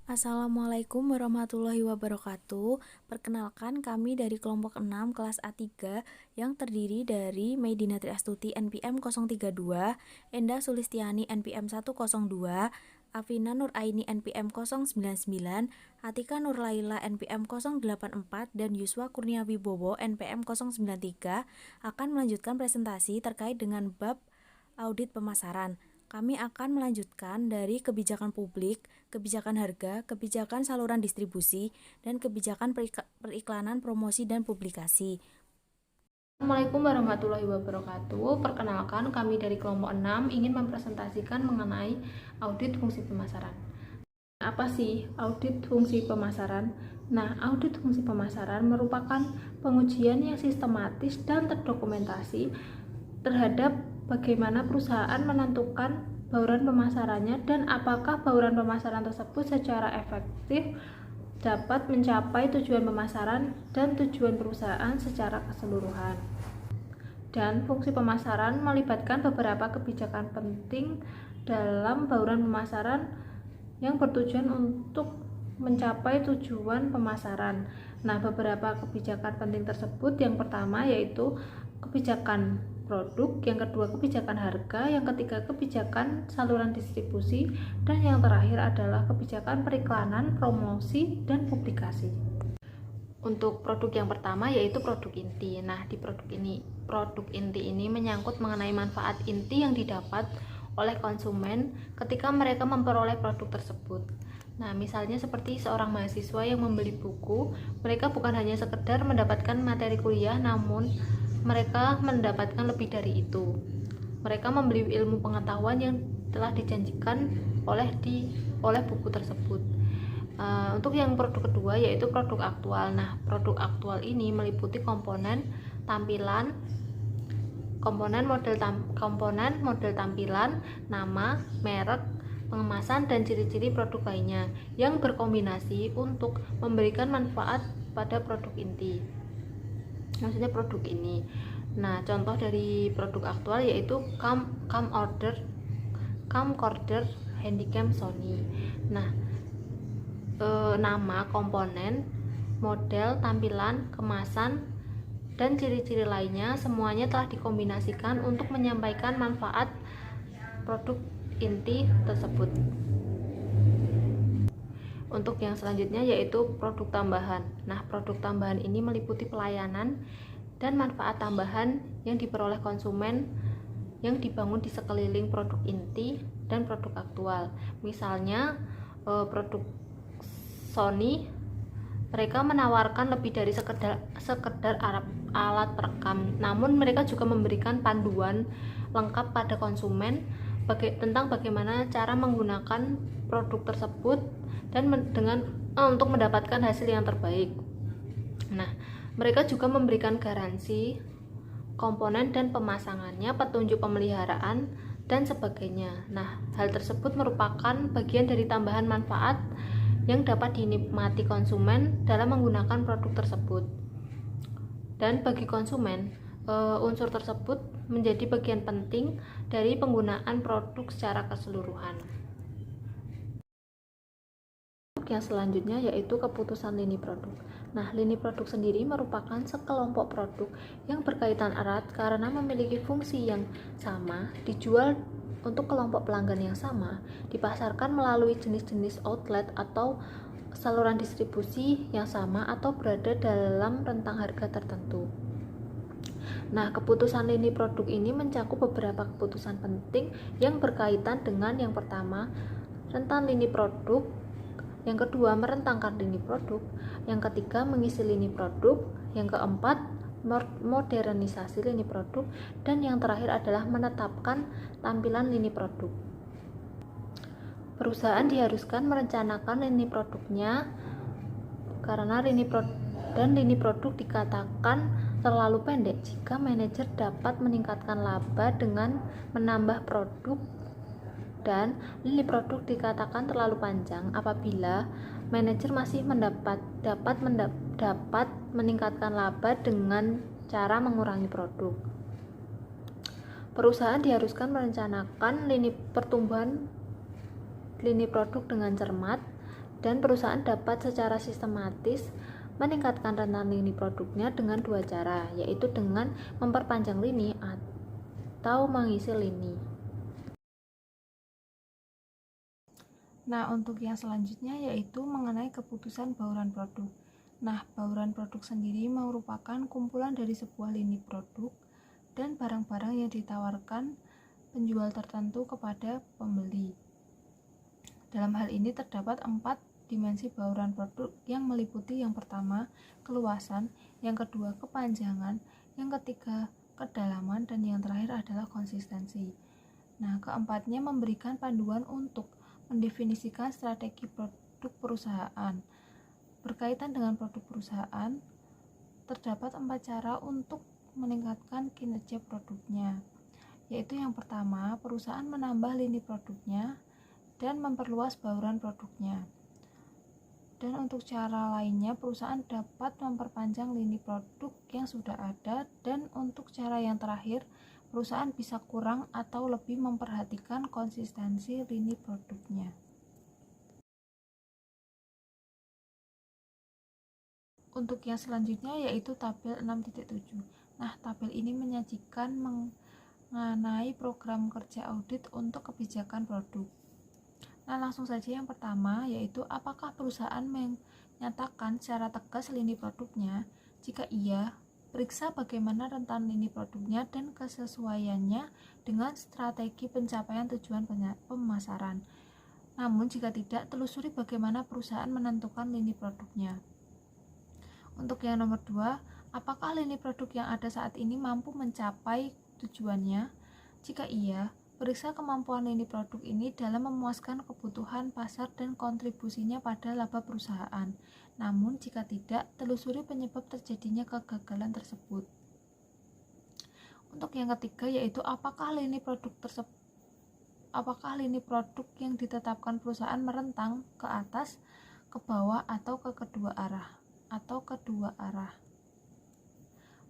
Assalamualaikum warahmatullahi wabarakatuh. Perkenalkan, kami dari kelompok 6 kelas A3 yang terdiri dari Maidina Triastuti NPM 032, Enda Sulistiani NPM 102, Afina Nuraini NPM 099, Atika Nurlaila NPM 084, dan Yuswa Kurnia Wibowo NPM 093 akan melanjutkan presentasi terkait dengan bab audit pemasaran. Kami akan melanjutkan dari kebijakan publik, kebijakan harga, kebijakan saluran distribusi, dan kebijakan periklanan, promosi, dan publikasi. Assalamualaikum warahmatullahi wabarakatuh. Perkenalkan, kami dari kelompok 6 ingin mempresentasikan mengenai audit fungsi pemasaran. Apa sih audit fungsi pemasaran? Nah, audit fungsi pemasaran merupakan pengujian yang sistematis dan terdokumentasi terhadap bagaimana perusahaan menentukan bauran pemasarannya dan apakah bauran pemasaran tersebut secara efektif dapat mencapai tujuan pemasaran dan tujuan perusahaan secara keseluruhan. Dan fungsi pemasaran melibatkan beberapa kebijakan penting dalam bauran pemasaran yang bertujuan untuk mencapai tujuan pemasaran. Nah, beberapa kebijakan penting tersebut, yang pertama yaitu kebijakan produk, yang kedua kebijakan harga, yang ketiga kebijakan saluran distribusi, dan yang terakhir adalah kebijakan periklanan, promosi, dan publikasi. Untuk produk yang pertama yaitu produk inti. Nah, di produk inti ini menyangkut mengenai manfaat inti yang didapat oleh konsumen ketika mereka memperoleh produk tersebut. Nah, misalnya seperti seorang mahasiswa yang membeli buku, mereka bukan hanya sekedar mendapatkan materi kuliah, namun mereka mendapatkan lebih dari itu. Mereka membeli ilmu pengetahuan yang telah dijanjikan oleh buku tersebut. Untuk yang produk kedua yaitu produk aktual. Nah, produk aktual ini meliputi komponen model tampilan, nama, merek, pengemasan, dan ciri-ciri produk lainnya yang berkombinasi untuk memberikan manfaat pada produk inti. Maksudnya produk ini. Nah, contoh dari produk aktual yaitu camcorder Handycam Sony. Nah, nama, komponen, model, tampilan, kemasan, dan ciri-ciri lainnya semuanya telah dikombinasikan untuk menyampaikan manfaat produk inti tersebut. Untuk yang selanjutnya yaitu produk tambahan. Nah, produk tambahan ini meliputi pelayanan dan manfaat tambahan yang diperoleh konsumen yang dibangun di sekeliling produk inti dan produk aktual. Misalnya produk Sony, mereka menawarkan lebih dari sekedar alat perekam, namun mereka juga memberikan panduan lengkap pada konsumen tentang bagaimana cara menggunakan produk tersebut dan untuk mendapatkan hasil yang terbaik. Nah, mereka juga memberikan garansi komponen dan pemasangannya, petunjuk pemeliharaan, dan sebagainya. Nah, hal tersebut merupakan bagian dari tambahan manfaat yang dapat dinikmati konsumen dalam menggunakan produk tersebut. Dan bagi konsumen, unsur tersebut menjadi bagian penting dari penggunaan produk secara keseluruhan. Yang selanjutnya yaitu keputusan lini produk. Nah, lini produk sendiri merupakan sekelompok produk yang berkaitan erat karena memiliki fungsi yang sama, dijual untuk kelompok pelanggan yang sama, dipasarkan melalui jenis-jenis outlet atau saluran distribusi yang sama, atau berada dalam rentang harga tertentu. Nah, keputusan lini produk ini mencakup beberapa keputusan penting yang berkaitan dengan yang pertama, rentan lini produk, yang kedua, merentangkan lini produk, yang ketiga, mengisi lini produk, yang keempat, modernisasi lini produk, dan yang terakhir adalah menetapkan tampilan lini produk. Perusahaan diharuskan merencanakan lini produknya karena lini produk dikatakan terlalu pendek jika manajer dapat meningkatkan laba dengan menambah produk, dan lini produk dikatakan terlalu panjang apabila manajer masih dapat meningkatkan laba dengan cara mengurangi produk. Perusahaan diharuskan merencanakan pertumbuhan lini produk dengan cermat, dan perusahaan dapat secara sistematis meningkatkan rentan lini produknya dengan dua cara, yaitu dengan memperpanjang lini atau mengisi lini. Nah, untuk yang selanjutnya yaitu mengenai keputusan bauran produk. Nah, bauran produk sendiri merupakan kumpulan dari sebuah lini produk dan barang-barang yang ditawarkan penjual tertentu kepada pembeli. Dalam hal ini terdapat 4 dimensi bauran produk yang meliputi yang pertama, keluasan, yang kedua, kepanjangan, yang ketiga, kedalaman, dan yang terakhir adalah konsistensi. Nah, keempatnya memberikan panduan untuk mendefinisikan strategi produk perusahaan. Berkaitan dengan produk perusahaan, terdapat 4 cara untuk meningkatkan kinerja produknya, yaitu yang pertama, perusahaan menambah lini produknya dan memperluas bauran produknya. Dan untuk cara lainnya, perusahaan dapat memperpanjang lini produk yang sudah ada, dan untuk cara yang terakhir, perusahaan bisa kurang atau lebih memperhatikan konsistensi lini produknya. Untuk yang selanjutnya yaitu tabel 6.7. Nah, tabel ini menyajikan mengenai program kerja audit untuk kebijakan produk. Nah, langsung saja yang pertama yaitu apakah perusahaan menyatakan secara tegas lini produknya? Jika iya, periksa bagaimana rentan lini produknya dan kesesuaiannya dengan strategi pencapaian tujuan pemasaran. Namun jika tidak, telusuri bagaimana perusahaan menentukan lini produknya. Untuk yang nomor 2, apakah lini produk yang ada saat ini mampu mencapai tujuannya? Jika iya, periksa kemampuan lini produk ini dalam memuaskan kebutuhan pasar dan kontribusinya pada laba perusahaan. Namun, jika tidak, telusuri penyebab terjadinya kegagalan tersebut. Untuk yang ketiga yaitu apakah lini produk yang ditetapkan perusahaan merentang ke atas, ke bawah, atau ke kedua arah.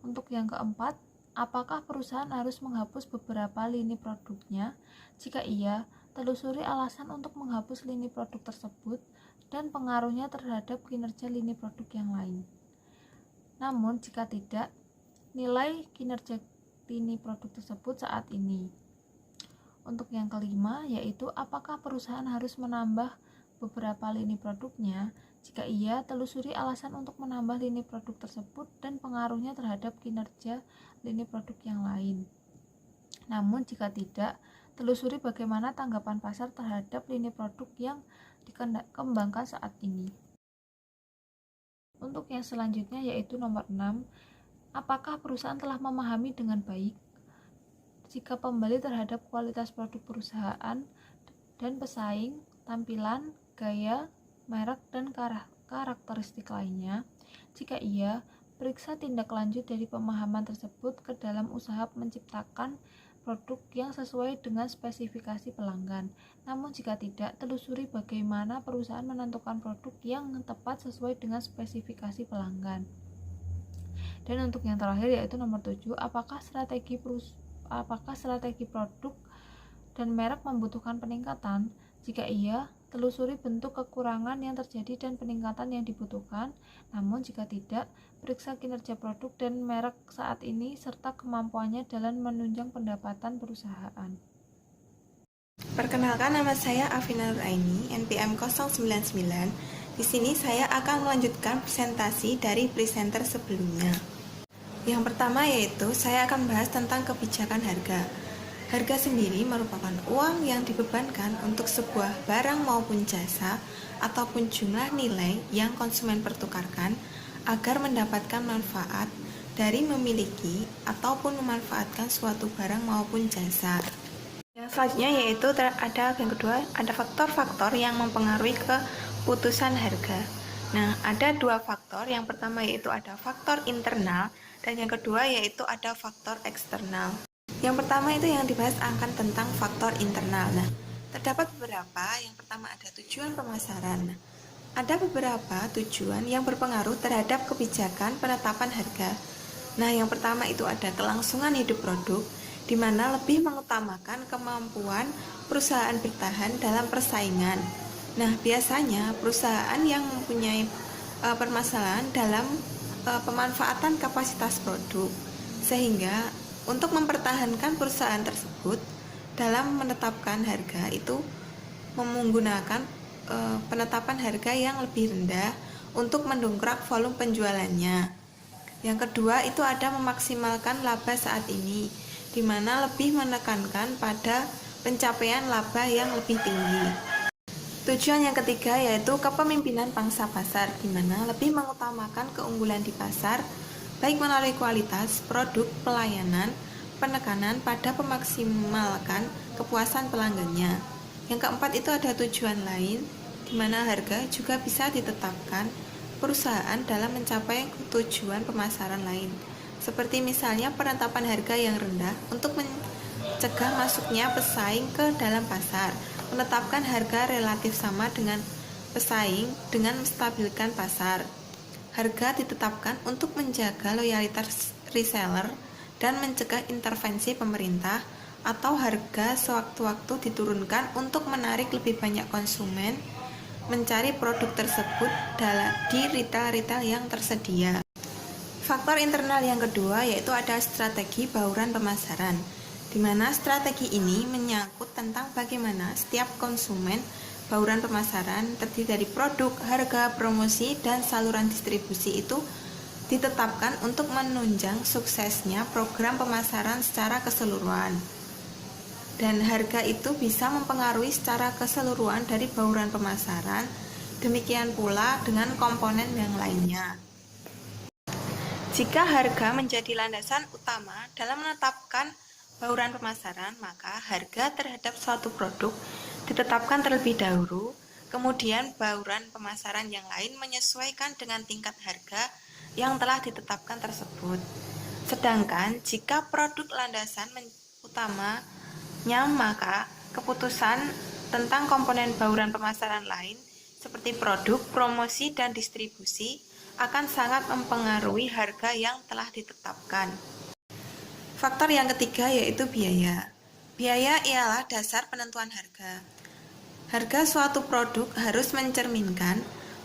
Untuk yang keempat, apakah perusahaan harus menghapus beberapa lini produknya? Jika iya, telusuri alasan untuk menghapus lini produk tersebut dan pengaruhnya terhadap kinerja lini produk yang lain. Namun, jika tidak, nilai kinerja lini produk tersebut saat ini. Untuk yang kelima, yaitu apakah perusahaan harus menambah beberapa lini produknya? Jika iya, telusuri alasan untuk menambah lini produk tersebut dan pengaruhnya terhadap kinerja lini produk yang lain. Namun jika tidak, telusuri bagaimana tanggapan pasar terhadap lini produk yang dikembangkan saat ini. Untuk yang selanjutnya yaitu nomor 6, apakah perusahaan telah memahami dengan baik sikap pembeli terhadap kualitas produk perusahaan dan pesaing, tampilan, gaya, merek, dan karakteristik lainnya? Jika iya, periksa tindak lanjut dari pemahaman tersebut ke dalam usaha menciptakan produk yang sesuai dengan spesifikasi pelanggan. Namun jika tidak, telusuri bagaimana perusahaan menentukan produk yang tepat sesuai dengan spesifikasi pelanggan. Dan untuk yang terakhir yaitu nomor 7, apakah strategi produk dan merek membutuhkan peningkatan? Jika iya, telusuri bentuk kekurangan yang terjadi dan peningkatan yang dibutuhkan. Namun jika tidak, periksa kinerja produk dan merek saat ini serta kemampuannya dalam menunjang pendapatan perusahaan. Perkenalkan, nama saya Afina Nuraini, NPM 099. Di sini saya akan melanjutkan presentasi dari presenter sebelumnya. Yang pertama yaitu saya akan bahas tentang kebijakan harga. Harga sendiri merupakan uang yang dibebankan untuk sebuah barang maupun jasa ataupun jumlah nilai yang konsumen pertukarkan agar mendapatkan manfaat dari memiliki ataupun memanfaatkan suatu barang maupun jasa. Yang selanjutnya yaitu yang kedua ada faktor-faktor yang mempengaruhi keputusan harga. Nah, ada dua faktor. Yang pertama yaitu ada faktor internal dan yang kedua yaitu ada faktor eksternal. Yang pertama itu yang dibahas akan tentang faktor internal. Nah, terdapat beberapa. Yang pertama ada tujuan pemasaran. Nah, ada beberapa tujuan yang berpengaruh terhadap kebijakan penetapan harga. Nah, yang pertama itu ada kelangsungan hidup produk, di mana lebih mengutamakan kemampuan perusahaan bertahan dalam persaingan. Nah, biasanya perusahaan yang mempunyai permasalahan dalam pemanfaatan kapasitas produk, sehingga untuk mempertahankan perusahaan tersebut dalam menetapkan harga itu menggunakan penetapan harga yang lebih rendah untuk mendongkrak volume penjualannya. Yang kedua itu ada memaksimalkan laba saat ini, di mana lebih menekankan pada pencapaian laba yang lebih tinggi. Tujuan yang ketiga yaitu kepemimpinan pangsa pasar, di mana lebih mengutamakan keunggulan di pasar, baik melalui kualitas, produk, pelayanan, penekanan pada memaksimalkan kepuasan pelanggannya. Yang keempat itu ada tujuan lain, di mana harga juga bisa ditetapkan perusahaan dalam mencapai tujuan pemasaran lain, seperti misalnya penetapan harga yang rendah untuk mencegah masuknya pesaing ke dalam pasar, menetapkan harga relatif sama dengan pesaing dengan menstabilkan pasar. Harga ditetapkan untuk menjaga loyalitas reseller dan mencegah intervensi pemerintah, atau harga sewaktu-waktu diturunkan untuk menarik lebih banyak konsumen mencari produk tersebut di retail-retail yang tersedia. Faktor internal yang kedua yaitu ada strategi bauran pemasaran, di mana strategi ini menyangkut tentang bagaimana setiap konsumen bauran pemasaran terdiri dari produk, harga, promosi, dan saluran distribusi itu ditetapkan untuk menunjang suksesnya program pemasaran secara keseluruhan. Dan harga itu bisa mempengaruhi secara keseluruhan dari bauran pemasaran, demikian pula dengan komponen yang lainnya. Jika harga menjadi landasan utama dalam menetapkan bauran pemasaran, maka harga terhadap suatu produk ditetapkan terlebih dahulu, kemudian bauran pemasaran yang lain menyesuaikan dengan tingkat harga yang telah ditetapkan tersebut. Sedangkan jika produk landasan utamanya, maka keputusan tentang komponen bauran pemasaran lain seperti produk, promosi, dan distribusi akan sangat mempengaruhi harga yang telah ditetapkan. Faktor yang ketiga yaitu biaya. Biaya ialah dasar penentuan harga. Harga suatu produk harus mencerminkan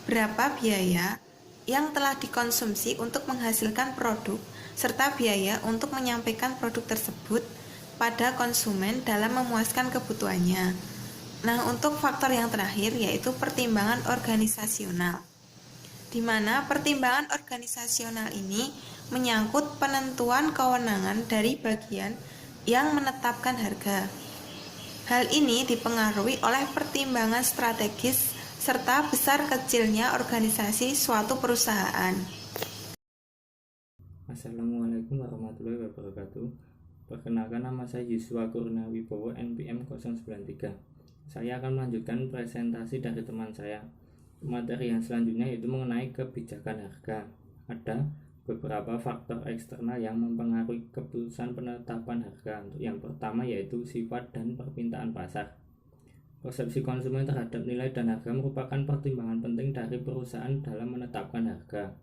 berapa biaya yang telah dikonsumsi untuk menghasilkan produk, serta biaya untuk menyampaikan produk tersebut pada konsumen dalam memuaskan kebutuhannya. Nah, untuk faktor yang terakhir yaitu pertimbangan organisasional, di mana pertimbangan organisasional ini menyangkut penentuan kewenangan dari bagian yang menetapkan harga. Hal ini dipengaruhi oleh pertimbangan strategis serta besar kecilnya organisasi suatu perusahaan. Assalamualaikum warahmatullahi wabarakatuh. Perkenalkan, nama saya Yuswa Kurnawibowo, NPM 093. Saya akan melanjutkan presentasi dari teman saya. Materi yang selanjutnya yaitu mengenai kebijakan harga. Ada beberapa faktor eksternal yang mempengaruhi keputusan penetapan harga. Untuk yang pertama yaitu sifat dan permintaan pasar. Persepsi konsumen terhadap nilai dan harga merupakan pertimbangan penting dari perusahaan dalam menetapkan harga.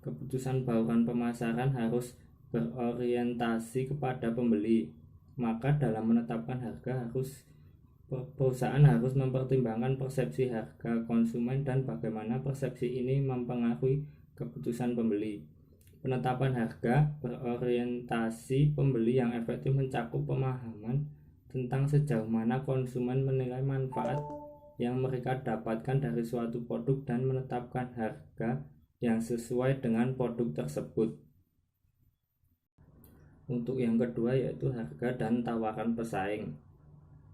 Keputusan bauran pemasaran harus berorientasi kepada pembeli. Maka dalam menetapkan harga perusahaan harus mempertimbangkan persepsi harga konsumen dan bagaimana persepsi ini mempengaruhi keputusan pembeli. Penetapan harga berorientasi pembeli yang efektif mencakup pemahaman tentang sejauh mana konsumen menilai manfaat yang mereka dapatkan dari suatu produk dan menetapkan harga yang sesuai dengan produk tersebut. Untuk yang kedua yaitu harga dan tawaran pesaing.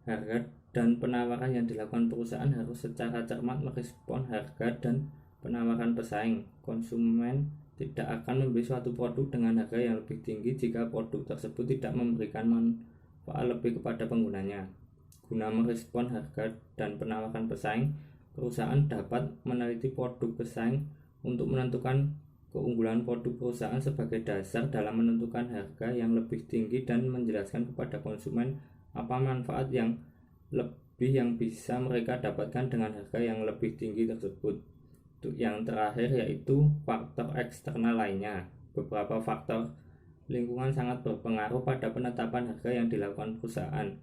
Harga dan penawaran yang dilakukan perusahaan harus secara cermat merespon harga dan penawaran pesaing. Konsumen tidak akan membeli suatu produk dengan harga yang lebih tinggi jika produk tersebut tidak memberikan manfaat lebih kepada penggunanya. Guna merespon harga dan penawaran pesaing, perusahaan dapat meneliti produk pesaing untuk menentukan keunggulan produk perusahaan sebagai dasar dalam menentukan harga yang lebih tinggi dan menjelaskan kepada konsumen apa manfaat yang lebih yang bisa mereka dapatkan dengan harga yang lebih tinggi tersebut. Untuk yang terakhir yaitu faktor eksternal lainnya. Beberapa faktor Lingkungan sangat berpengaruh pada penetapan harga yang dilakukan perusahaan.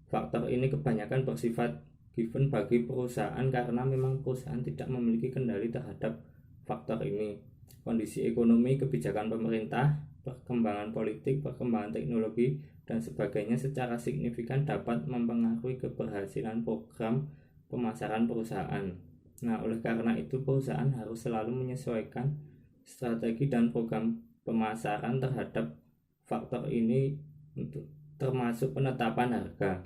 Faktor ini kebanyakan bersifat given bagi perusahaan karena memang perusahaan tidak memiliki kendali terhadap faktor ini. Kondisi ekonomi, kebijakan pemerintah, perkembangan politik, perkembangan teknologi, dan sebagainya secara signifikan dapat mempengaruhi keberhasilan program pemasaran perusahaan. Nah, oleh karena itu perusahaan harus selalu menyesuaikan strategi dan program pemasaran terhadap faktor ini untuk termasuk penetapan harga.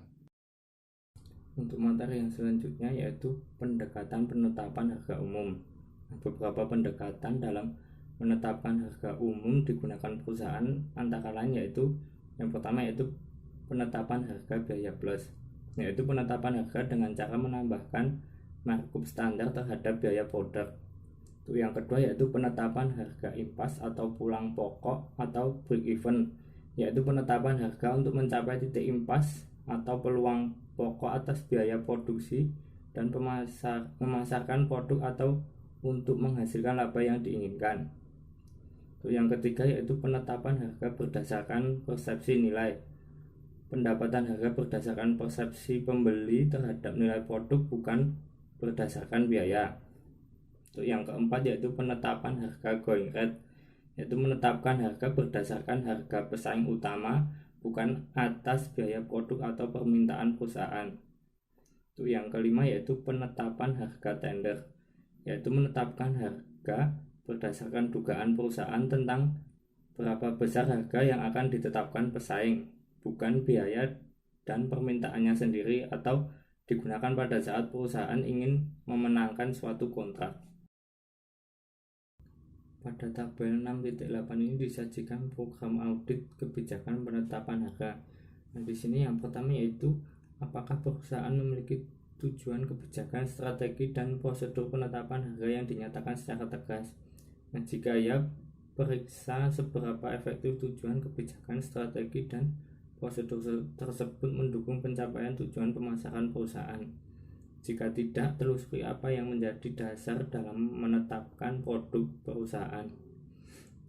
Untuk materi yang selanjutnya yaitu pendekatan penetapan harga umum. Beberapa pendekatan dalam menetapkan harga umum digunakan perusahaan antara lain yaitu yang pertama yaitu penetapan harga biaya plus, yaitu penetapan harga dengan cara menambahkan markup standar terhadap biaya produk. Yang kedua yaitu penetapan harga impas atau pulang pokok atau break even, yaitu penetapan harga untuk mencapai titik impas atau peluang pokok atas biaya produksi dan memasarkan produk atau untuk menghasilkan laba yang diinginkan. Yang ketiga yaitu penetapan harga berdasarkan persepsi nilai. Pendapatan harga berdasarkan persepsi pembeli terhadap nilai produk, bukan berdasarkan biaya. Yang keempat yaitu penetapan harga going rate, yaitu menetapkan harga berdasarkan harga pesaing utama, bukan atas biaya produk atau permintaan perusahaan. Yang kelima yaitu penetapan harga tender, yaitu menetapkan harga berdasarkan dugaan perusahaan tentang berapa besar harga yang akan ditetapkan pesaing, bukan biaya dan permintaannya sendiri atau digunakan pada saat perusahaan ingin memenangkan suatu kontrak. Pada tabel 6.8 ini disajikan program audit kebijakan penetapan harga. Nah, di sini yang pertama yaitu apakah perusahaan memiliki tujuan kebijakan, strategi, dan prosedur penetapan harga yang dinyatakan secara tegas. Nah, jika ya, periksa seberapa efektif tujuan kebijakan, strategi, dan prosedur tersebut mendukung pencapaian tujuan pemasaran perusahaan. Jika tidak, telusuri apa yang menjadi dasar dalam menetapkan produk perusahaan.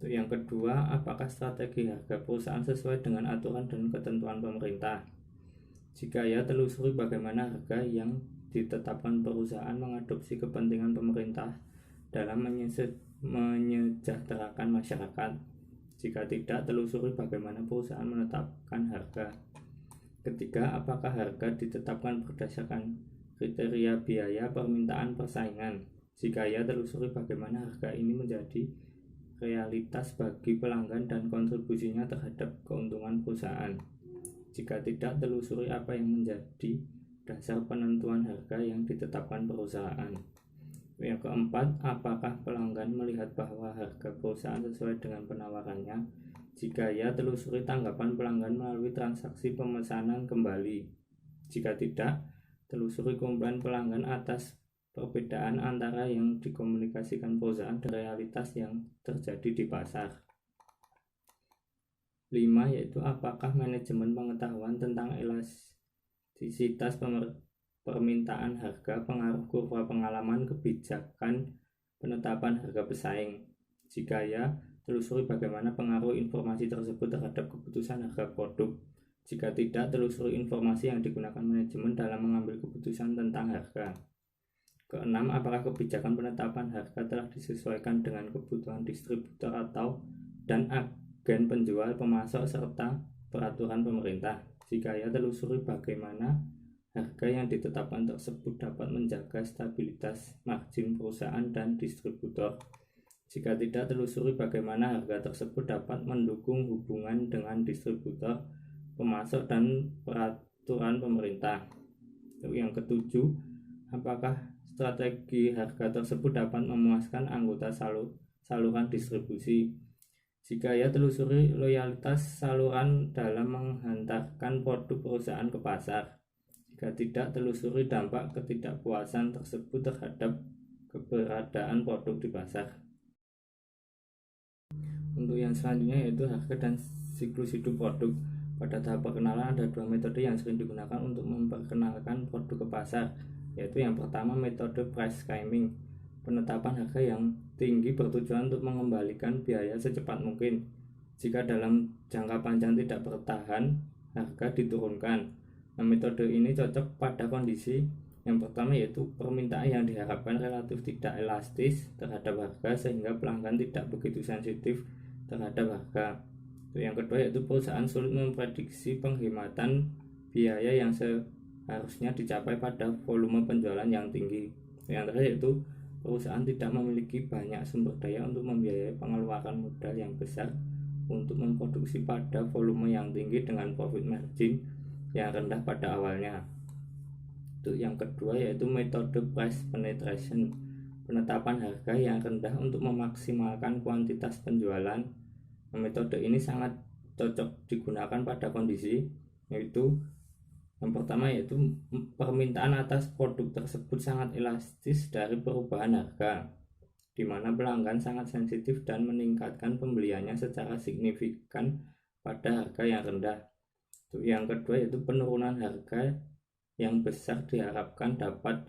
Yang kedua, apakah strategi harga perusahaan sesuai dengan aturan dan ketentuan pemerintah? Jika ya, telusuri bagaimana harga yang ditetapkan perusahaan mengadopsi kepentingan pemerintah dalam menyejahterakan masyarakat. Jika tidak, telusuri bagaimana perusahaan menetapkan harga. Ketiga, apakah harga ditetapkan berdasarkan kriteria biaya, permintaan, persaingan? Jika ya, telusuri bagaimana harga ini menjadi realitas bagi pelanggan dan kontribusinya terhadap keuntungan perusahaan. Jika tidak, telusuri apa yang menjadi dasar penentuan harga yang ditetapkan perusahaan. Yang keempat, apakah pelanggan melihat bahwa harga perusahaan sesuai dengan penawarannya? Jika ya, telusuri tanggapan pelanggan melalui transaksi pemesanan kembali. Jika tidak, telusuri komplain pelanggan atas perbedaan antara yang dikomunikasikan perusahaan dan realitas yang terjadi di pasar. 5. Yaitu apakah manajemen pengetahuan tentang elastisitas permintaan harga, pengaruh kurva pengalaman, kebijakan penetapan harga pesaing. Jika ya, telusuri bagaimana pengaruh informasi tersebut terhadap keputusan harga produk. Jika tidak, telusuri informasi yang digunakan manajemen dalam mengambil keputusan tentang harga. Keenam, apakah kebijakan penetapan harga telah disesuaikan dengan kebutuhan distributor dan agen penjual, pemasok, serta peraturan pemerintah. Jika ya, telusuri bagaimana harga yang ditetapkan tersebut dapat menjaga stabilitas margin perusahaan dan distributor. Jika tidak, telusuri bagaimana harga tersebut dapat mendukung hubungan dengan distributor, pemasok, dan peraturan pemerintah. Yang ketujuh, apakah strategi harga tersebut dapat memuaskan anggota saluran distribusi? Jika ya, telusuri loyalitas saluran dalam menghantarkan produk perusahaan ke pasar. Jika tidak, telusuri dampak ketidakpuasan tersebut terhadap keberadaan produk di pasar. Untuk yang selanjutnya yaitu harga dan siklus hidup produk. Pada tahap perkenalan ada dua metode yang sering digunakan untuk memperkenalkan produk ke pasar, yaitu yang pertama metode price skimming. Penetapan harga yang tinggi bertujuan untuk mengembalikan biaya secepat mungkin. Jika dalam jangka panjang tidak bertahan, harga diturunkan. Nah, metode ini cocok pada kondisi yang pertama, yaitu permintaan yang diharapkan relatif tidak elastis terhadap harga sehingga pelanggan tidak begitu sensitif terhadap harga. Yang kedua, yaitu perusahaan sulit memprediksi penghematan biaya yang seharusnya dicapai pada volume penjualan yang tinggi. Yang terakhir, yaitu perusahaan tidak memiliki banyak sumber daya untuk membiayai pengeluaran modal yang besar untuk memproduksi pada volume yang tinggi dengan profit margin yang rendah pada awalnya. Untuk yang kedua, yaitu metode price penetration, penetapan harga yang rendah untuk memaksimalkan kuantitas penjualan. Metode ini sangat cocok digunakan pada kondisi yaitu yang pertama, yaitu permintaan atas produk tersebut sangat elastis dari perubahan harga, di mana pelanggan sangat sensitif dan meningkatkan pembeliannya secara signifikan pada harga yang rendah. Yang kedua, yaitu penurunan harga yang besar diharapkan dapat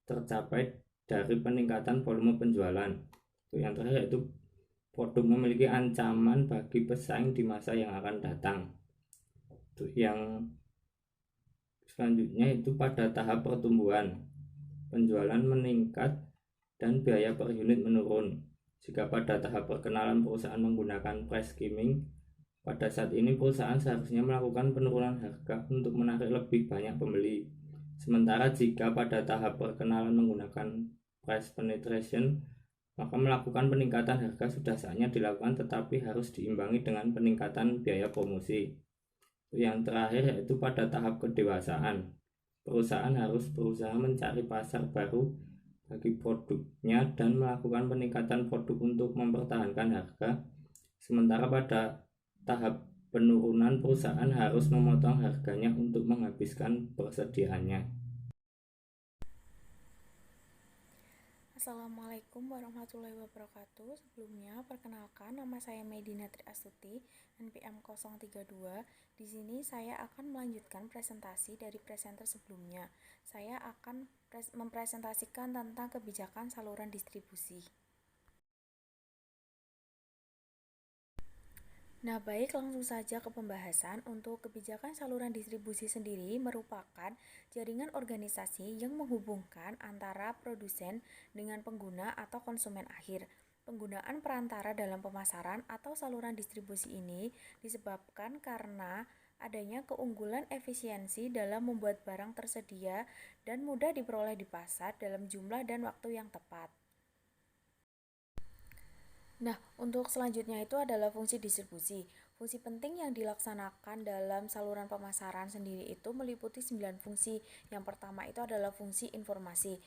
tercapai dari peningkatan volume penjualan. Yang terakhir, yaitu produk memiliki ancaman bagi pesaing di masa yang akan datang. Yang selanjutnya itu pada tahap pertumbuhan, penjualan meningkat dan biaya per unit menurun. Jika pada tahap perkenalan perusahaan menggunakan price skimming, pada saat ini perusahaan seharusnya melakukan penurunan harga untuk menarik lebih banyak pembeli. Sementara jika pada tahap perkenalan menggunakan price penetration, maka melakukan peningkatan harga sudah saatnya dilakukan, tetapi harus diimbangi dengan peningkatan biaya promosi. Yang terakhir, yaitu pada tahap kedewasaan, perusahaan harus berusaha mencari pasar baru bagi produknya dan melakukan peningkatan produk untuk mempertahankan harga. Sementara pada tahap penurunan, perusahaan harus memotong harganya untuk menghabiskan persediaannya. Assalamualaikum warahmatullahi wabarakatuh. Sebelumnya, perkenalkan, nama saya Medina Tri Astuti, NPM 032. Di sini saya akan melanjutkan presentasi dari presenter sebelumnya. Saya akan mempresentasikan tentang kebijakan saluran distribusi. Nah, baik, langsung saja ke pembahasan. Untuk kebijakan saluran distribusi sendiri merupakan jaringan organisasi yang menghubungkan antara produsen dengan pengguna atau konsumen akhir. Penggunaan perantara dalam pemasaran atau saluran distribusi ini disebabkan karena adanya keunggulan efisiensi dalam membuat barang tersedia dan mudah diperoleh di pasar dalam jumlah dan waktu yang tepat. Nah, untuk selanjutnya itu adalah fungsi distribusi. Fungsi penting yang dilaksanakan dalam saluran pemasaran sendiri itu meliputi 9 fungsi. Yang pertama itu adalah fungsi informasi.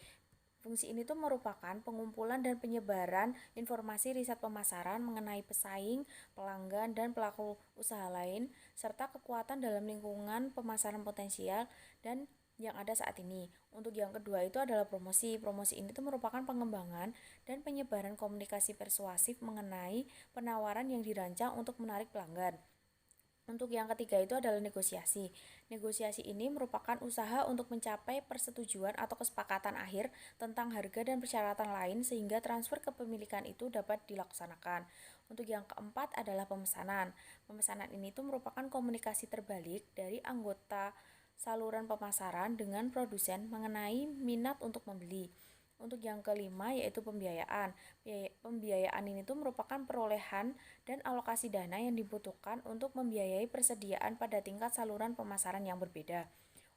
Fungsi ini tuh merupakan pengumpulan dan penyebaran informasi riset pemasaran mengenai pesaing, pelanggan, dan pelaku usaha lain, serta kekuatan dalam lingkungan pemasaran potensial dan yang ada saat ini. Untuk yang kedua itu adalah promosi. Promosi ini tuh merupakan pengembangan dan penyebaran komunikasi persuasif mengenai penawaran yang dirancang untuk menarik pelanggan. Untuk yang ketiga itu adalah negosiasi. Negosiasi ini merupakan usaha untuk mencapai persetujuan atau kesepakatan akhir tentang harga dan persyaratan lain sehingga transfer kepemilikan itu dapat dilaksanakan. Untuk yang keempat adalah pemesanan. Pemesanan ini tuh merupakan komunikasi terbalik dari anggota saluran pemasaran dengan produsen mengenai minat untuk membeli. Untuk yang kelima yaitu pembiayaan. Pembiayaan ini tuh merupakan perolehan dan alokasi dana yang dibutuhkan untuk membiayai persediaan pada tingkat saluran pemasaran yang berbeda.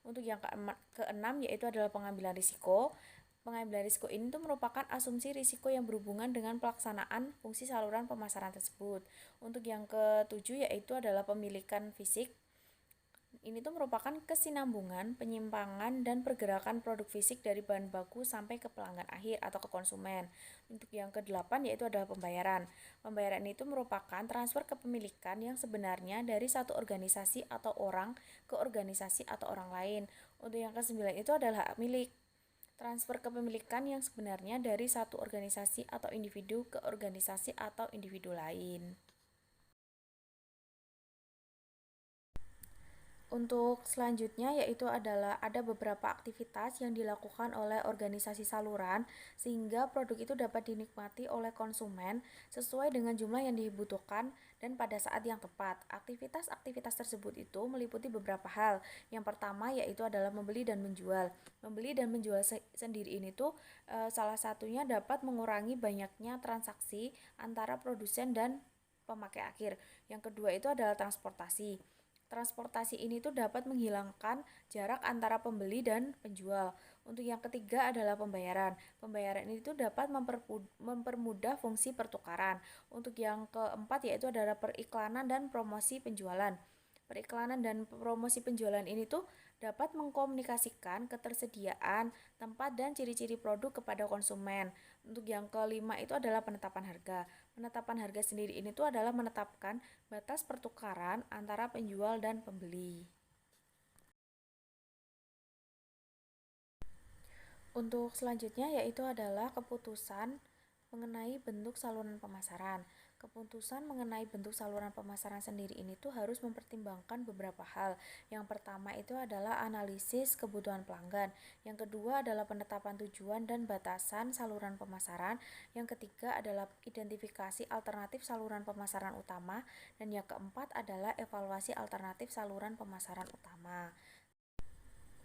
Untuk yang keenam yaitu adalah pengambilan risiko. Pengambilan risiko ini tuh merupakan asumsi risiko yang berhubungan dengan pelaksanaan fungsi saluran pemasaran tersebut. Untuk yang ketujuh yaitu adalah pemilikan fisik. Ini tuh merupakan kesinambungan, penyimpangan, dan pergerakan produk fisik dari bahan baku sampai ke pelanggan akhir atau ke konsumen. Untuk yang kedelapan yaitu adalah pembayaran. Pembayaran itu merupakan transfer kepemilikan yang sebenarnya dari satu organisasi atau orang ke organisasi atau orang lain. Untuk yang kesembilan itu adalah hak milik. Transfer kepemilikan yang sebenarnya dari satu organisasi atau individu ke organisasi atau individu lain. Untuk selanjutnya yaitu adalah ada beberapa aktivitas yang dilakukan oleh organisasi saluran sehingga produk itu dapat dinikmati oleh konsumen sesuai dengan jumlah yang dibutuhkan dan pada saat yang tepat. Aktivitas-aktivitas tersebut itu meliputi beberapa hal. Yang pertama yaitu adalah membeli dan menjual. Membeli dan menjual sendiri ini tuh salah satunya dapat mengurangi banyaknya transaksi antara produsen dan pemakai akhir. Yang kedua itu adalah transportasi. Transportasi ini tuh dapat menghilangkan jarak antara pembeli dan penjual. Untuk yang ketiga adalah pembayaran. Pembayaran ini tuh dapat mempermudah fungsi pertukaran. Untuk yang keempat yaitu adalah periklanan dan promosi penjualan. Periklanan dan promosi penjualan ini tuh dapat mengkomunikasikan ketersediaan, tempat, dan ciri-ciri produk kepada konsumen. Untuk yang kelima itu adalah penetapan harga. Penetapan harga sendiri ini tuh adalah menetapkan batas pertukaran antara penjual dan pembeli. Untuk selanjutnya yaitu adalah keputusan mengenai bentuk saluran pemasaran. Keputusan mengenai bentuk saluran pemasaran sendiri ini tuh harus mempertimbangkan beberapa hal. Yang pertama itu adalah analisis kebutuhan pelanggan. Yang kedua adalah penetapan tujuan dan batasan saluran pemasaran. Yang ketiga adalah identifikasi alternatif saluran pemasaran utama. Dan yang keempat adalah evaluasi alternatif saluran pemasaran utama.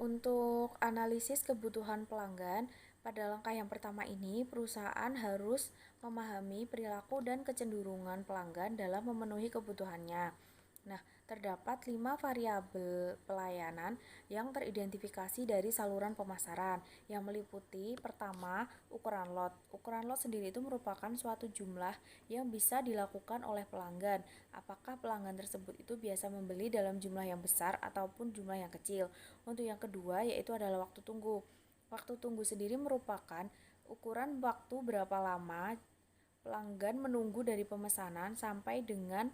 Untuk analisis kebutuhan pelanggan, pada langkah yang pertama ini, perusahaan harus memahami perilaku dan kecenderungan pelanggan dalam memenuhi kebutuhannya. Nah, terdapat 5 variabel pelayanan yang teridentifikasi dari saluran pemasaran yang meliputi pertama, ukuran lot. Ukuran lot sendiri itu merupakan suatu jumlah yang bisa dilakukan oleh pelanggan. Apakah pelanggan tersebut itu biasa membeli dalam jumlah yang besar ataupun jumlah yang kecil. Untuk yang kedua yaitu adalah waktu tunggu. Waktu tunggu sendiri merupakan ukuran waktu berapa lama pelanggan menunggu dari pemesanan sampai dengan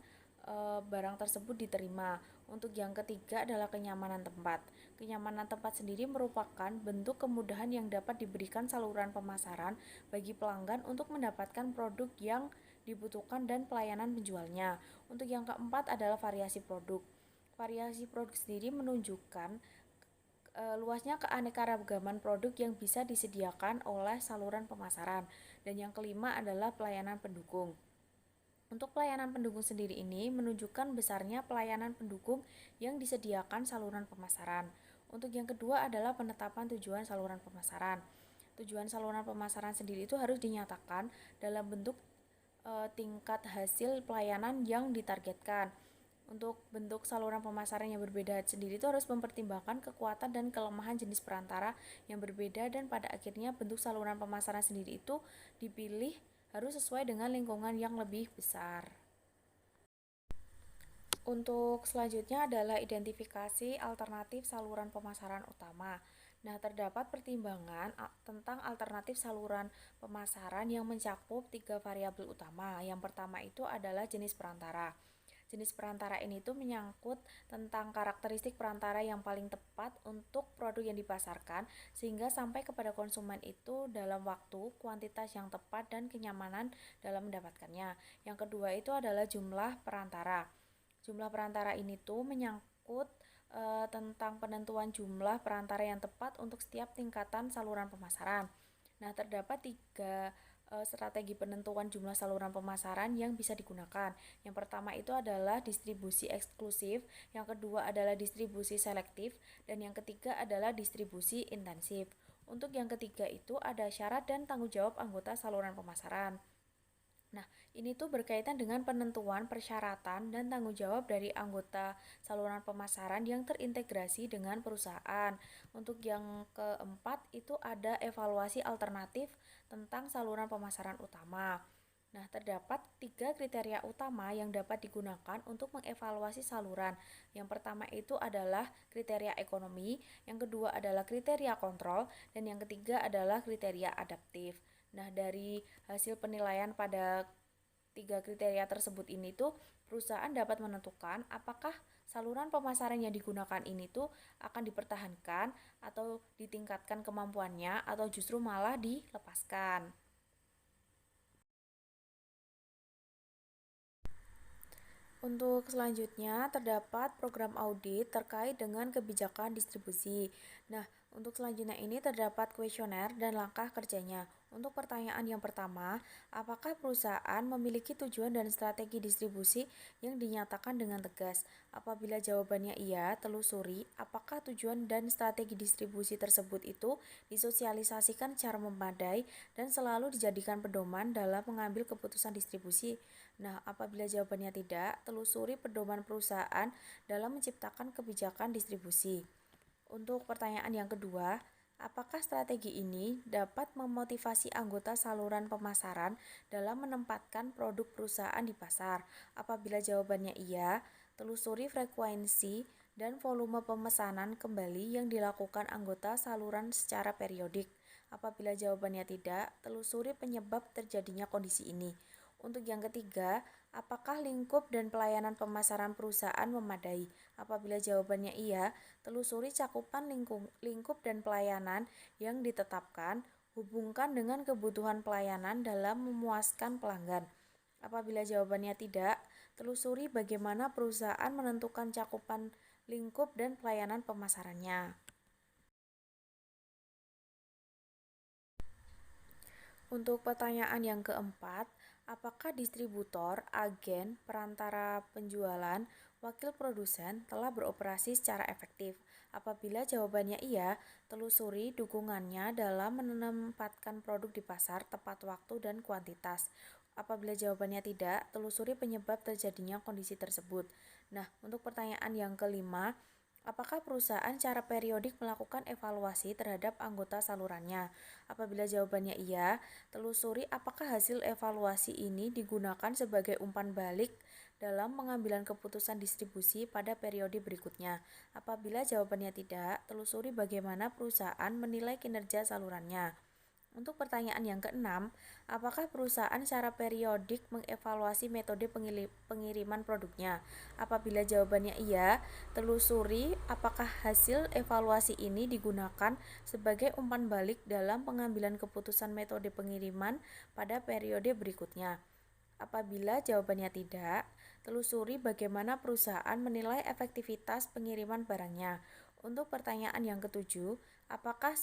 barang tersebut diterima. Untuk yang ketiga adalah kenyamanan tempat. Kenyamanan tempat sendiri merupakan bentuk kemudahan yang dapat diberikan saluran pemasaran bagi pelanggan untuk mendapatkan produk yang dibutuhkan dan pelayanan penjualnya. Untuk yang keempat adalah variasi produk. Variasi produk sendiri menunjukkan luasnya keanekaragaman produk yang bisa disediakan oleh saluran pemasaran. Dan yang kelima adalah pelayanan pendukung. Untuk pelayanan pendukung sendiri ini menunjukkan besarnya pelayanan pendukung yang disediakan saluran pemasaran. Untuk yang kedua adalah penetapan tujuan saluran pemasaran. Tujuan saluran pemasaran sendiri itu harus dinyatakan dalam bentuk tingkat hasil pelayanan yang ditargetkan. Untuk bentuk saluran pemasaran yang berbeda sendiri itu harus mempertimbangkan kekuatan dan kelemahan jenis perantara yang berbeda dan pada akhirnya bentuk saluran pemasaran sendiri itu dipilih harus sesuai dengan lingkungan yang lebih besar. Untuk selanjutnya adalah identifikasi alternatif saluran pemasaran utama. Nah, terdapat pertimbangan tentang alternatif saluran pemasaran yang mencakup 3 variabel utama. Yang pertama itu adalah jenis perantara. Jenis perantara ini tuh menyangkut tentang karakteristik perantara yang paling tepat untuk produk yang dipasarkan sehingga sampai kepada konsumen itu dalam waktu, kuantitas yang tepat dan kenyamanan dalam mendapatkannya. Yang kedua itu adalah jumlah perantara. Jumlah perantara ini tuh menyangkut tentang penentuan jumlah perantara yang tepat untuk setiap tingkatan saluran pemasaran. Nah, terdapat 3 strategi penentuan jumlah saluran pemasaran yang bisa digunakan. Yang pertama itu adalah distribusi eksklusif, yang kedua adalah distribusi selektif, dan yang ketiga adalah distribusi intensif. Untuk yang ketiga itu ada syarat dan tanggung jawab anggota saluran pemasaran. Nah, ini tuh berkaitan dengan penentuan persyaratan dan tanggung jawab dari anggota saluran pemasaran yang terintegrasi dengan perusahaan. Untuk yang keempat itu ada evaluasi alternatif tentang saluran pemasaran utama. Nah, terdapat 3 kriteria utama yang dapat digunakan untuk mengevaluasi saluran. Yang pertama itu adalah kriteria ekonomi, yang kedua adalah kriteria kontrol, dan yang ketiga adalah kriteria adaptif. Nah, dari hasil penilaian pada 3 kriteria tersebut ini tuh perusahaan dapat menentukan apakah saluran pemasaran yang digunakan ini tuh akan dipertahankan atau ditingkatkan kemampuannya atau justru malah dilepaskan. Untuk selanjutnya, terdapat program audit terkait dengan kebijakan distribusi. Nah, untuk selanjutnya ini terdapat kuesioner dan langkah kerjanya. Untuk pertanyaan yang pertama, apakah perusahaan memiliki tujuan dan strategi distribusi yang dinyatakan dengan tegas? Apabila jawabannya iya, telusuri apakah tujuan dan strategi distribusi tersebut itu disosialisasikan secara memadai dan selalu dijadikan pedoman dalam mengambil keputusan distribusi. Nah, apabila jawabannya tidak, telusuri pedoman perusahaan dalam menciptakan kebijakan distribusi. Untuk pertanyaan yang kedua, apakah strategi ini dapat memotivasi anggota saluran pemasaran dalam menempatkan produk perusahaan di pasar? Apabila jawabannya iya, telusuri frekuensi dan volume pemesanan kembali yang dilakukan anggota saluran secara periodik. Apabila jawabannya tidak, telusuri penyebab terjadinya kondisi ini. Untuk yang ketiga, apakah lingkup dan pelayanan pemasaran perusahaan memadai? Apabila jawabannya iya, telusuri cakupan lingkup dan pelayanan yang ditetapkan, hubungkan dengan kebutuhan pelayanan dalam memuaskan pelanggan. Apabila jawabannya tidak, telusuri bagaimana perusahaan menentukan cakupan lingkup dan pelayanan pemasarannya. Untuk pertanyaan yang keempat, apakah distributor, agen, perantara penjualan, wakil produsen telah beroperasi secara efektif? Apabila jawabannya iya, telusuri dukungannya dalam menempatkan produk di pasar tepat waktu dan kuantitas. Apabila jawabannya tidak, telusuri penyebab terjadinya kondisi tersebut. Nah, untuk pertanyaan yang kelima, apakah perusahaan secara periodik melakukan evaluasi terhadap anggota salurannya? Apabila jawabannya iya, telusuri apakah hasil evaluasi ini digunakan sebagai umpan balik dalam pengambilan keputusan distribusi pada periode berikutnya. Apabila jawabannya tidak, telusuri bagaimana perusahaan menilai kinerja salurannya. Untuk pertanyaan yang keenam, apakah perusahaan secara periodik mengevaluasi metode pengiriman produknya? Apabila jawabannya iya, telusuri apakah hasil evaluasi ini digunakan sebagai umpan balik dalam pengambilan keputusan metode pengiriman pada periode berikutnya. Apabila jawabannya tidak, telusuri bagaimana perusahaan menilai efektivitas pengiriman barangnya. Untuk pertanyaan yang ketujuh, apakah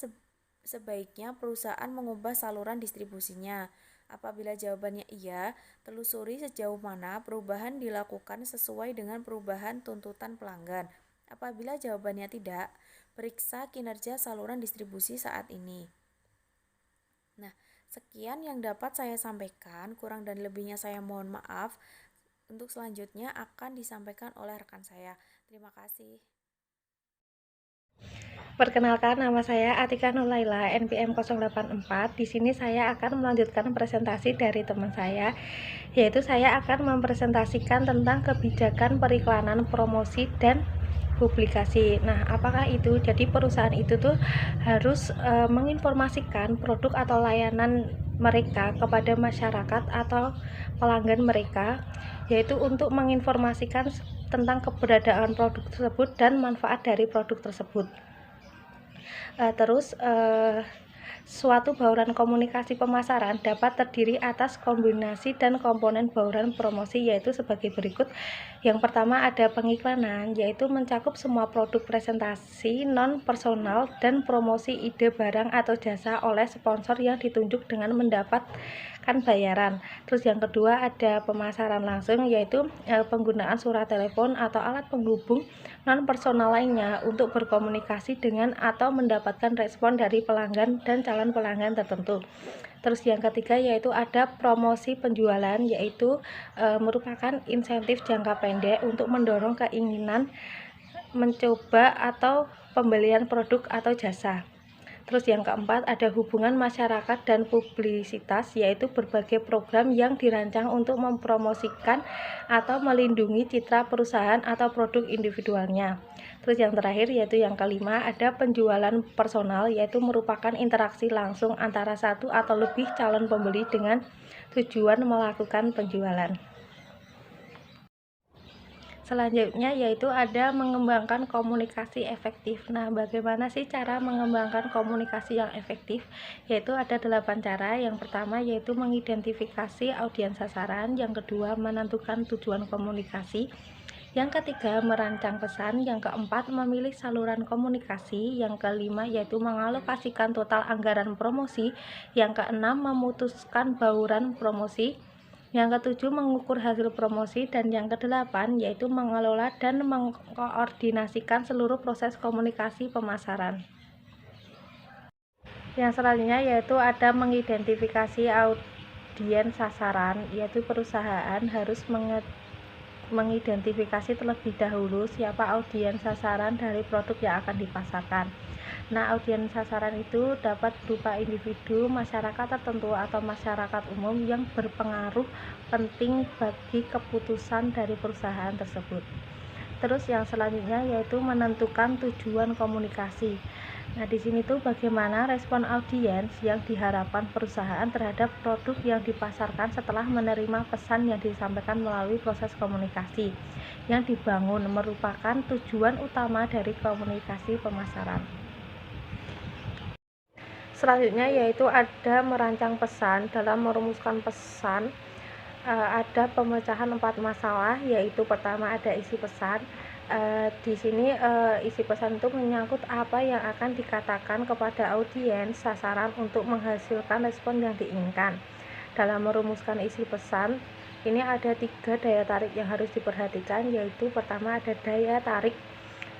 sebaiknya perusahaan mengubah saluran distribusinya? Apabila jawabannya iya, telusuri sejauh mana perubahan dilakukan sesuai dengan perubahan tuntutan pelanggan. Apabila jawabannya tidak, periksa kinerja saluran distribusi saat ini. Nah, sekian yang dapat saya sampaikan, kurang dan lebihnya saya mohon maaf. Untuk selanjutnya akan disampaikan oleh rekan saya. Terima kasih. Perkenalkan, nama saya Atika Nulaila, NPM 084. Di sini saya akan melanjutkan presentasi dari teman saya, yaitu saya akan mempresentasikan tentang kebijakan periklanan, promosi, dan publikasi. Nah, apakah itu? Jadi perusahaan itu tuh harus menginformasikan produk atau layanan mereka kepada masyarakat atau pelanggan mereka, yaitu untuk menginformasikan tentang keberadaan produk tersebut dan manfaat dari produk tersebut. Suatu bauran komunikasi pemasaran dapat terdiri atas kombinasi dan komponen bauran promosi, yaitu sebagai berikut. Yang pertama ada pengiklanan, yaitu mencakup semua produk presentasi non-personal dan promosi ide barang atau jasa oleh sponsor yang ditunjuk dengan mendapatkan bayaran. Terus yang kedua ada pemasaran langsung, yaitu penggunaan surat telepon atau alat penghubung non-personal lainnya untuk berkomunikasi dengan atau mendapatkan respon dari pelanggan dan calon pelanggan tertentu. Terus yang ketiga yaitu ada promosi penjualan, yaitu merupakan insentif jangka pendek untuk mendorong keinginan mencoba atau pembelian produk atau jasa. Terus yang keempat ada hubungan masyarakat dan publisitas, yaitu berbagai program yang dirancang untuk mempromosikan atau melindungi citra perusahaan atau produk individualnya. Terus yang terakhir yaitu yang kelima ada penjualan personal, yaitu merupakan interaksi langsung antara satu atau lebih calon pembeli dengan tujuan melakukan penjualan. Selanjutnya yaitu ada mengembangkan komunikasi efektif. Nah, bagaimana sih cara mengembangkan komunikasi yang efektif? Yaitu ada 8 cara. Yang pertama yaitu mengidentifikasi audiens sasaran, yang kedua menentukan tujuan komunikasi, yang ketiga merancang pesan, yang keempat memilih saluran komunikasi, yang kelima yaitu mengalokasikan total anggaran promosi, yang keenam memutuskan bauran promosi, yang ketujuh mengukur hasil promosi, dan yang kedelapan yaitu mengelola dan mengkoordinasikan seluruh proses komunikasi pemasaran. Yang selanjutnya yaitu ada mengidentifikasi audiens sasaran, yaitu perusahaan harus mengidentifikasi terlebih dahulu siapa audiens sasaran dari produk yang akan dipasarkan. Nah, audiens sasaran itu dapat berupa individu, masyarakat tertentu, atau masyarakat umum yang berpengaruh penting bagi keputusan dari perusahaan tersebut. Terus yang selanjutnya yaitu menentukan tujuan komunikasi. Nah, di sini tuh bagaimana respon audiens yang diharapkan perusahaan terhadap produk yang dipasarkan setelah menerima pesan yang disampaikan melalui proses komunikasi yang dibangun merupakan tujuan utama dari komunikasi pemasaran. Selanjutnya yaitu ada merancang pesan. Dalam merumuskan pesan ada pemecahan 4 masalah, yaitu pertama ada isi pesan. Di sini isi pesan itu menyangkut apa yang akan dikatakan kepada audiens sasaran untuk menghasilkan respon yang diinginkan. Dalam merumuskan isi pesan ini ada 3 daya tarik yang harus diperhatikan, yaitu pertama ada daya tarik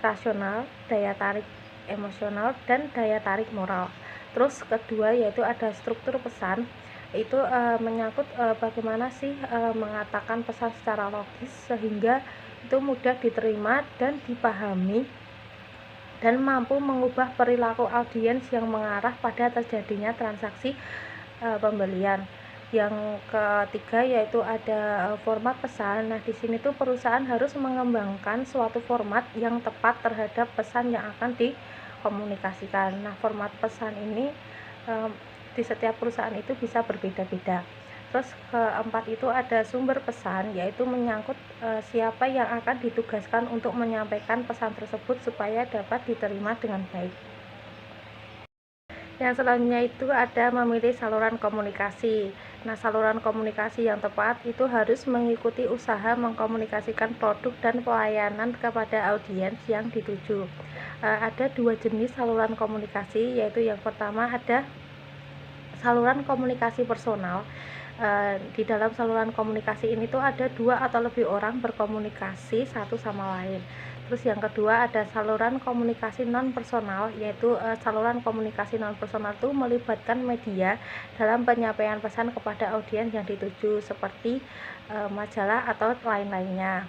rasional, daya tarik emosional, dan daya tarik moral. Terus kedua yaitu ada struktur pesan, itu menyangkut bagaimana sih mengatakan pesan secara logis sehingga itu mudah diterima dan dipahami dan mampu mengubah perilaku audiens yang mengarah pada terjadinya transaksi pembelian. Yang ketiga yaitu ada format pesan. Nah, di sini tuh perusahaan harus mengembangkan suatu format yang tepat terhadap pesan yang akan dikomunikasikan. Nah, format pesan ini di setiap perusahaan itu bisa berbeda-beda. Terus keempat itu ada sumber pesan, yaitu menyangkut siapa yang akan ditugaskan untuk menyampaikan pesan tersebut supaya dapat diterima dengan baik. Yang selanjutnya itu ada memilih saluran komunikasi. Nah, saluran komunikasi yang tepat itu harus mengikuti usaha mengkomunikasikan produk dan pelayanan kepada audiens yang dituju. Ada 2 jenis saluran komunikasi, yaitu yang pertama ada saluran komunikasi personal. Di dalam saluran komunikasi ini tuh ada 2 atau lebih orang berkomunikasi satu sama lain. Terus yang kedua ada saluran komunikasi non personal, yaitu saluran komunikasi non personal itu melibatkan media dalam penyampaian pesan kepada audiens yang dituju seperti majalah atau lain-lainnya.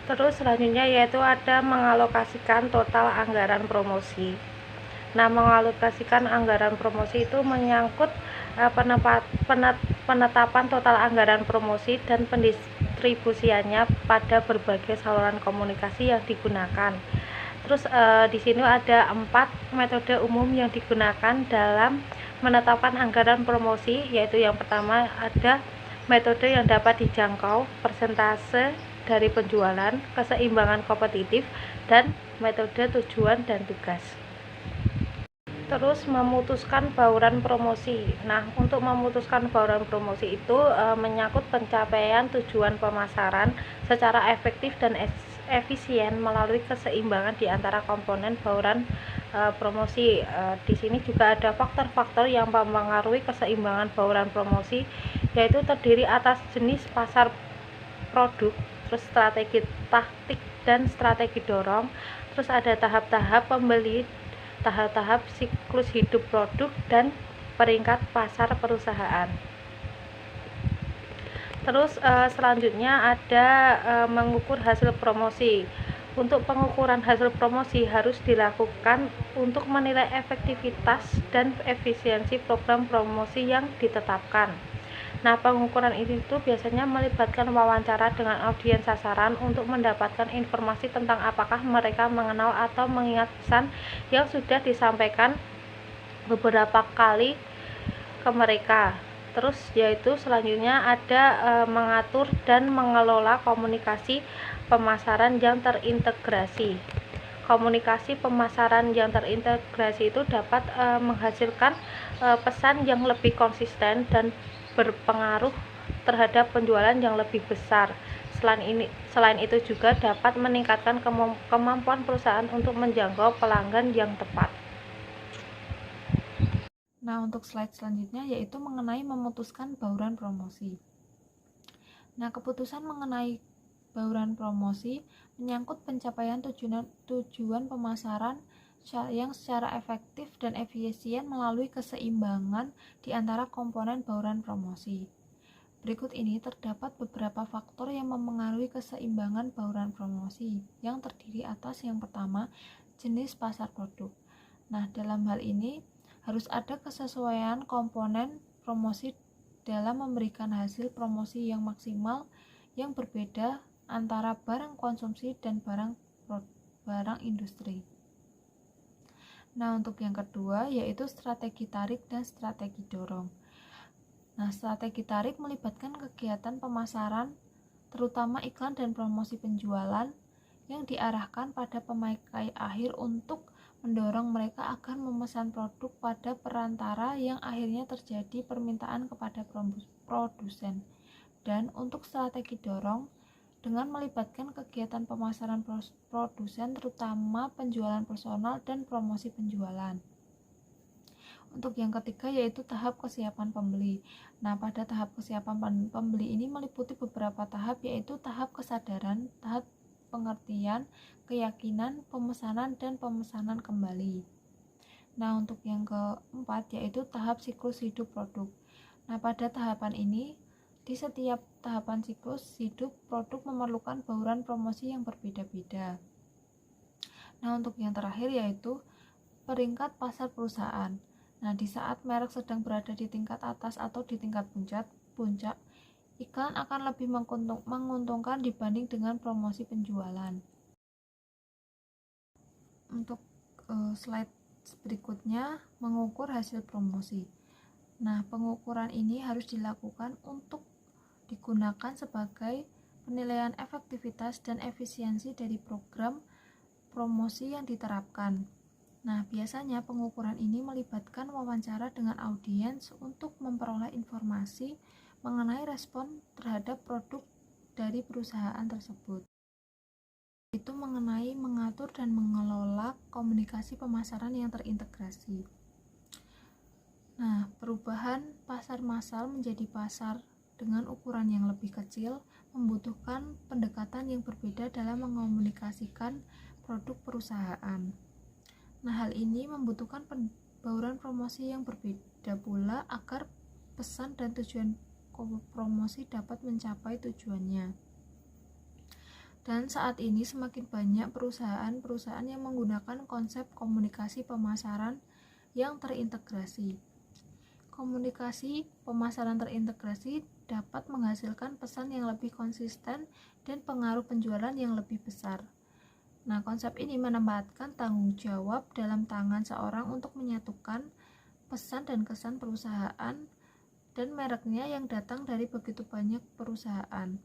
Terus selanjutnya yaitu ada mengalokasikan total anggaran promosi. Nah, mengalokasikan anggaran promosi itu menyangkut penetapan total anggaran promosi dan pendistribusiannya pada berbagai saluran komunikasi yang digunakan. Terus di sini ada 4 metode umum yang digunakan dalam menetapkan anggaran promosi, yaitu yang pertama ada metode yang dapat dijangkau, persentase dari penjualan, keseimbangan kompetitif, dan metode tujuan dan tugas. Terus memutuskan bauran promosi. Nah, untuk memutuskan bauran promosi itu menyangkut pencapaian tujuan pemasaran secara efektif dan efisien melalui keseimbangan di antara komponen bauran promosi. Di sini juga ada faktor-faktor yang mempengaruhi keseimbangan bauran promosi, yaitu terdiri atas jenis pasar produk, terus strategi taktik dan strategi dorong, terus ada tahap-tahap pembeli, tahap-tahap siklus hidup produk, dan peringkat pasar perusahaan. Terus selanjutnya ada mengukur hasil promosi. Untuk pengukuran hasil promosi harus dilakukan untuk menilai efektivitas dan efisiensi program promosi yang ditetapkan. Nah, pengukuran ini tuh biasanya melibatkan wawancara dengan audiens sasaran untuk mendapatkan informasi tentang apakah mereka mengenal atau mengingat pesan yang sudah disampaikan beberapa kali ke mereka. Terus yaitu selanjutnya ada mengatur dan mengelola komunikasi pemasaran yang terintegrasi. Komunikasi pemasaran yang terintegrasi itu dapat menghasilkan pesan yang lebih konsisten dan berpengaruh terhadap penjualan yang lebih besar. Selain itu juga dapat meningkatkan kemampuan perusahaan untuk menjangkau pelanggan yang tepat. Nah, untuk slide selanjutnya yaitu mengenai memutuskan bauran promosi. Nah, keputusan mengenai bauran promosi menyangkut pencapaian tujuan pemasaran yang secara efektif dan efisien melalui keseimbangan di antara komponen bauran promosi. Berikut ini terdapat beberapa faktor yang mempengaruhi keseimbangan bauran promosi, yang terdiri atas yang pertama, jenis pasar produk. Nah, dalam hal ini harus ada kesesuaian komponen promosi dalam memberikan hasil promosi yang maksimal yang berbeda antara barang konsumsi dan barang industri. Nah, untuk yang kedua yaitu strategi tarik dan strategi dorong. Nah, strategi tarik melibatkan kegiatan pemasaran, terutama iklan dan promosi penjualan, yang diarahkan pada pemakai akhir untuk mendorong mereka akan memesan produk pada perantara yang akhirnya terjadi permintaan kepada produsen. Dan untuk strategi dorong, dengan melibatkan kegiatan pemasaran produsen, terutama penjualan personal dan promosi penjualan. Untuk yang ketiga yaitu tahap kesiapan pembeli. Nah, pada tahap kesiapan pembeli ini meliputi beberapa tahap, yaitu tahap kesadaran, tahap pengertian, keyakinan, pemesanan, dan pemesanan kembali. Nah, untuk yang keempat yaitu tahap siklus hidup produk. Nah, pada tahapan ini, di setiap tahapan siklus hidup produk memerlukan bauran promosi yang berbeda-beda. Nah, untuk yang terakhir yaitu peringkat pasar perusahaan. Nah, di saat merek sedang berada di tingkat atas atau di tingkat puncak, iklan akan lebih menguntungkan dibanding dengan promosi penjualan. Untuk slide berikutnya, mengukur hasil promosi. Nah, pengukuran ini harus dilakukan untuk digunakan sebagai penilaian efektivitas dan efisiensi dari program promosi yang diterapkan. Nah, biasanya pengukuran ini melibatkan wawancara dengan audiens untuk memperoleh informasi mengenai respon terhadap produk dari perusahaan tersebut. Itu mengenai mengatur dan mengelola komunikasi pemasaran yang terintegrasi. Nah, perubahan pasar massal menjadi pasar dengan ukuran yang lebih kecil membutuhkan pendekatan yang berbeda dalam mengomunikasikan produk perusahaan. Nah, hal ini membutuhkan bauran promosi yang berbeda pula agar pesan dan tujuan promosi dapat mencapai tujuannya. Dan saat ini semakin banyak perusahaan-perusahaan yang menggunakan konsep komunikasi pemasaran yang terintegrasi. Komunikasi pemasaran terintegrasi dapat menghasilkan pesan yang lebih konsisten dan pengaruh penjualan yang lebih besar. Nah, konsep ini menempatkan tanggung jawab dalam tangan seorang untuk menyatukan pesan dan kesan perusahaan dan mereknya yang datang dari begitu banyak perusahaan.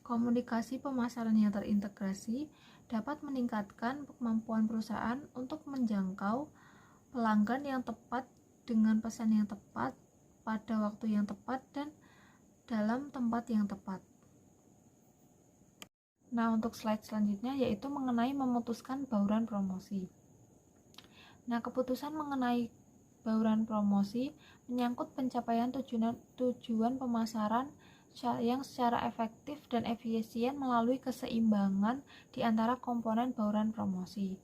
Komunikasi pemasaran yang terintegrasi dapat meningkatkan kemampuan perusahaan untuk menjangkau pelanggan yang tepat dengan pesan yang tepat, pada waktu yang tepat, dan dalam tempat yang tepat. Nah, untuk slide selanjutnya yaitu mengenai memutuskan bauran promosi. Nah, keputusan mengenai bauran promosi menyangkut pencapaian tujuan pemasaran yang secara efektif dan efisien melalui keseimbangan di antara komponen bauran promosi.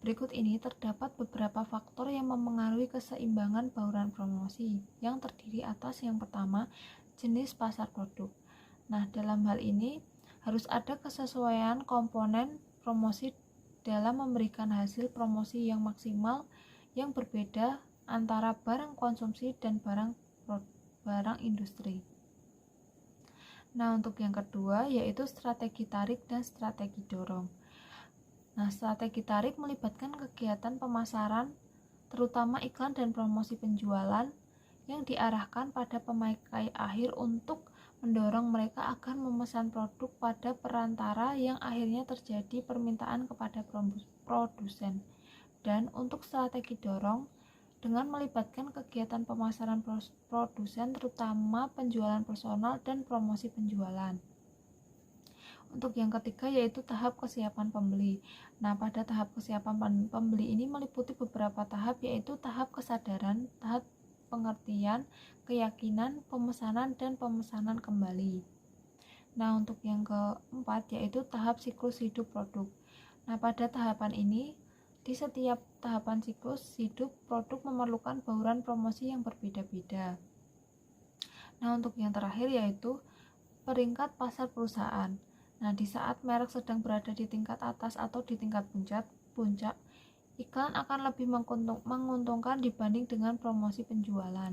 Berikut ini terdapat beberapa faktor yang mempengaruhi keseimbangan bauran promosi, yang terdiri atas yang pertama, jenis pasar produk. Nah, dalam hal ini harus ada kesesuaian komponen promosi dalam memberikan hasil promosi yang maksimal yang berbeda antara barang konsumsi dan barang industri. Nah, untuk yang kedua yaitu strategi tarik dan strategi dorong. Nah, strategi tarik melibatkan kegiatan pemasaran, terutama iklan dan promosi penjualan, yang diarahkan pada pemakai akhir untuk mendorong mereka agar memesan produk pada perantara yang akhirnya terjadi permintaan kepada produsen. Dan untuk strategi dorong, dengan melibatkan kegiatan pemasaran produsen terutama penjualan personal dan promosi penjualan. Untuk yang ketiga yaitu tahap kesiapan pembeli. Nah, pada tahap kesiapan pembeli ini meliputi beberapa tahap, yaitu tahap kesadaran, tahap pengertian, keyakinan, pemesanan, dan pemesanan kembali. Nah, untuk yang keempat yaitu tahap siklus hidup produk. Nah, pada tahapan ini, di setiap tahapan siklus hidup produk memerlukan bauran promosi yang berbeda-beda. Nah, untuk yang terakhir yaitu peringkat pasar perusahaan. Nah, di saat merek sedang berada di tingkat atas atau di tingkat puncak, iklan akan lebih menguntungkan dibanding dengan promosi penjualan.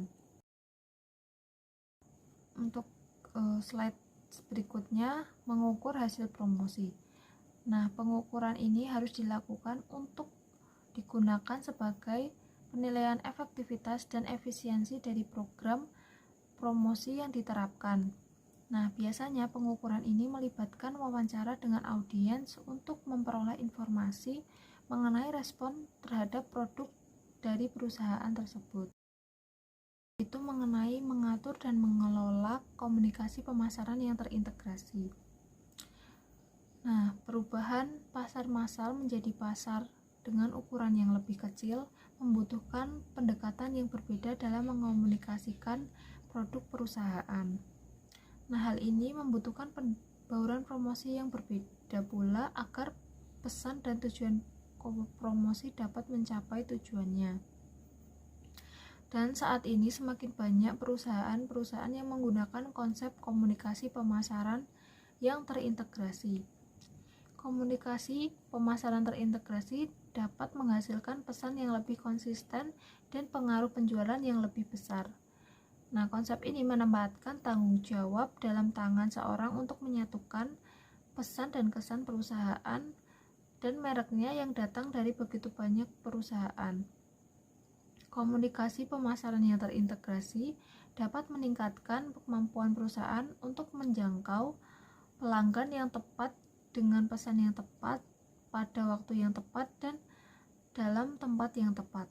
Untuk slide berikutnya, mengukur hasil promosi. Nah, pengukuran ini harus dilakukan untuk digunakan sebagai penilaian efektivitas dan efisiensi dari program promosi yang diterapkan. Nah, biasanya pengukuran ini melibatkan wawancara dengan audiens untuk memperoleh informasi mengenai respon terhadap produk dari perusahaan tersebut. Itu mengenai mengatur dan mengelola komunikasi pemasaran yang terintegrasi. Nah, perubahan pasar massal menjadi pasar dengan ukuran yang lebih kecil membutuhkan pendekatan yang berbeda dalam mengomunikasikan produk perusahaan. Nah, hal ini membutuhkan bauran promosi yang berbeda pula agar pesan dan tujuan promosi dapat mencapai tujuannya. Dan saat ini semakin banyak perusahaan-perusahaan yang menggunakan konsep komunikasi pemasaran yang terintegrasi. Komunikasi pemasaran terintegrasi dapat menghasilkan pesan yang lebih konsisten dan pengaruh penjualan yang lebih besar. Nah, konsep ini menempatkan tanggung jawab dalam tangan seorang untuk menyatukan pesan dan kesan perusahaan dan mereknya yang datang dari begitu banyak perusahaan. Komunikasi pemasaran yang terintegrasi dapat meningkatkan kemampuan perusahaan untuk menjangkau pelanggan yang tepat dengan pesan yang tepat pada waktu yang tepat dan dalam tempat yang tepat.